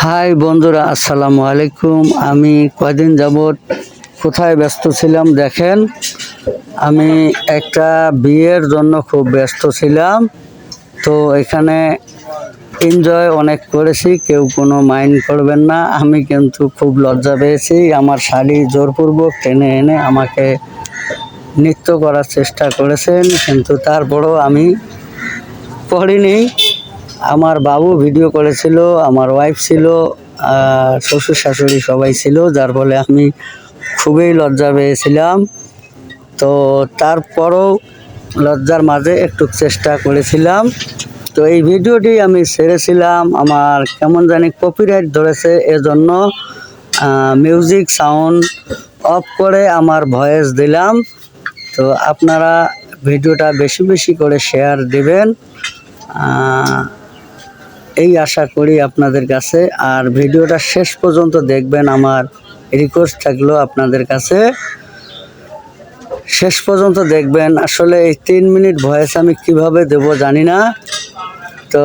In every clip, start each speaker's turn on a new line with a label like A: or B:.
A: High বন্ধুরা, আসসালামু আলাইকুম। আমি কয়দিন যাবৎ কোথায় ব্যস্ত ছিলাম দেখেন। আমি একটা বিয়ের জন্য খুব ব্যস্ত ছিলাম। তো এখানে এনজয় অনেক করেছি, কেউ কোনো মাইন্ড করবেন না। আমি কিন্তু খুব লজ্জা পেয়েছি। আমার শাড়ি জোরপূর্বক টেনে এনে আমাকে নৃত্য করার চেষ্টা করেছেন, কিন্তু তারপরেও আমি করিনি। আমার বাবু ভিডিও করেছিল, আমার ওয়াইফ ছিল, শ্বশুর শাশুড়ি সবাই ছিল, যার ফলে আমি খুবই লজ্জা পেয়েছিলাম। তো তারপরও লজ্জার মাঝে একটু চেষ্টা করেছিলাম। তো এই ভিডিওটি আমি ছেড়েছিলাম, আমার কেমন জানি কপিরাইট ধরেছে, এজন্য মিউজিক সাউন্ড অফ করে আমার ভয়েস দিলাম। তো আপনারা ভিডিওটা বেশি বেশি করে শেয়ার দিবেন, এই আশা করি আপনাদের কাছে। আর ভিডিওটা শেষ পর্যন্ত দেখবেন, আমার রিকোয়েস্ট থাকলো আপনাদের কাছে শেষ পর্যন্ত দেখবেন। আসলে এই 3 মিনিট ভয়েস আমি কিভাবে দেব জানি না, তো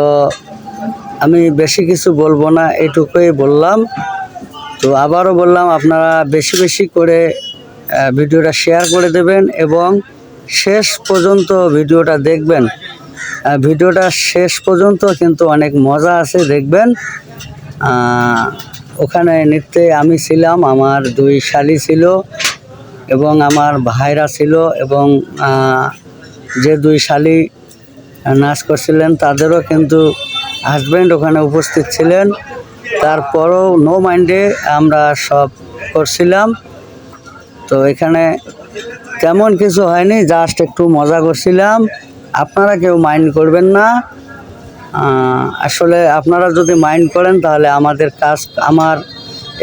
A: আমি বেশি কিছু বলবো না, এটুকুই বললাম। তো আবারও বললাম, আপনারা বেশি বেশি করে ভিডিওটা শেয়ার করে দেবেন এবং শেষ পর্যন্ত ভিডিওটা দেখবেন। ভিডিওটা শেষ পর্যন্ত কিন্তু অনেক মজা আছে, দেখবেন। ওখানে নৃত্যে আমি ছিলাম, আমার 2 শালি ছিল এবং আমার ভাইরা ছিল, এবং যে 2 শালি নাচ করছিলেন তাদেরও কিন্তু হাজব্যান্ড ওখানে উপস্থিত ছিলেন। তারপরও নো মাইন্ডে আমরা সব করছিলাম। তো এখানে তেমন কিছু হয়নি, জাস্ট একটু মজা করছিলাম। আপনারা কেউ মাইন্ড করবেন না। আসলে আপনারা যদি মাইন্ড করেন তাহলে আমাদের কাজ, আমার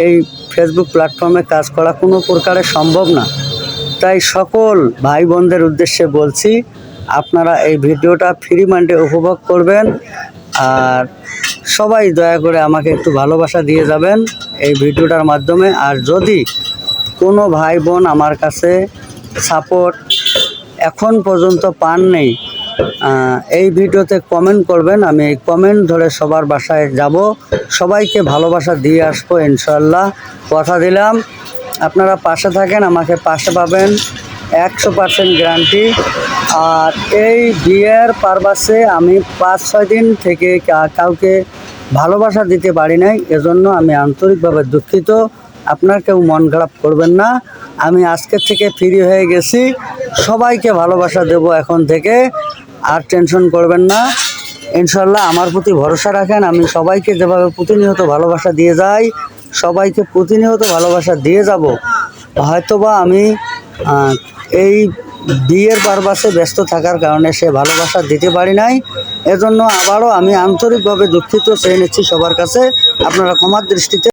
A: এই ফেসবুক প্ল্যাটফর্মে কাজ করা কোনো প্রকারে সম্ভব না। তাই সকল ভাই বোনদের উদ্দেশ্যে বলছি, আপনারা এই ভিডিওটা ফ্রি মাইন্ডে উপভোগ করবেন। আর সবাই দয়া করে আমাকে একটু ভালোবাসা দিয়ে যাবেন এই ভিডিওটার মাধ্যমে। আর যদি কোনো ভাই বোন আমার কাছে সাপোর্ট এখন পর্যন্ত পান নেই, এই ভিডিওতে কমেন্ট করবেন। আমি এই কমেন্ট ধরে সবার বাসায় যাব, সবাইকে ভালোবাসা দিয়ে আসবো ইনশাআল্লাহ, কথা দিলাম। আপনারা পাশে থাকেন, আমাকে পাশে পাবেন, 100% গ্যারান্টি। আর এই বিয়ের পারপাসে আমি 5-6 দিন থেকে কাউকে ভালোবাসা দিতে পারি নাই, এজন্য আমি আন্তরিকভাবে দুঃখিত। আপনার কেউ মন খারাপ করবেন না। আমি আজকের থেকে ফ্রি হয়ে গেছি, সবাইকে ভালোবাসা দেব এখন থেকে, আর টেনশন করবেন না। ইনশাল্লাহ আমার প্রতি ভরসা রাখেন। আমি সবাইকে যেভাবে প্রতিনিয়ত ভালোবাসা দিয়ে যাই, সবাইকে প্রতিনিয়ত ভালোবাসা দিয়ে যাব। হয়তোবা আমি এই বিয়ের পারপাসে ব্যস্ত থাকার কারণে সে ভালোবাসা দিতে পারি নাই, এজন্য আবারও আমি আন্তরিকভাবে দুঃখিত চেয়ে নিচ্ছি সবার কাছে। আপনারা ক্ষমার দৃষ্টিতে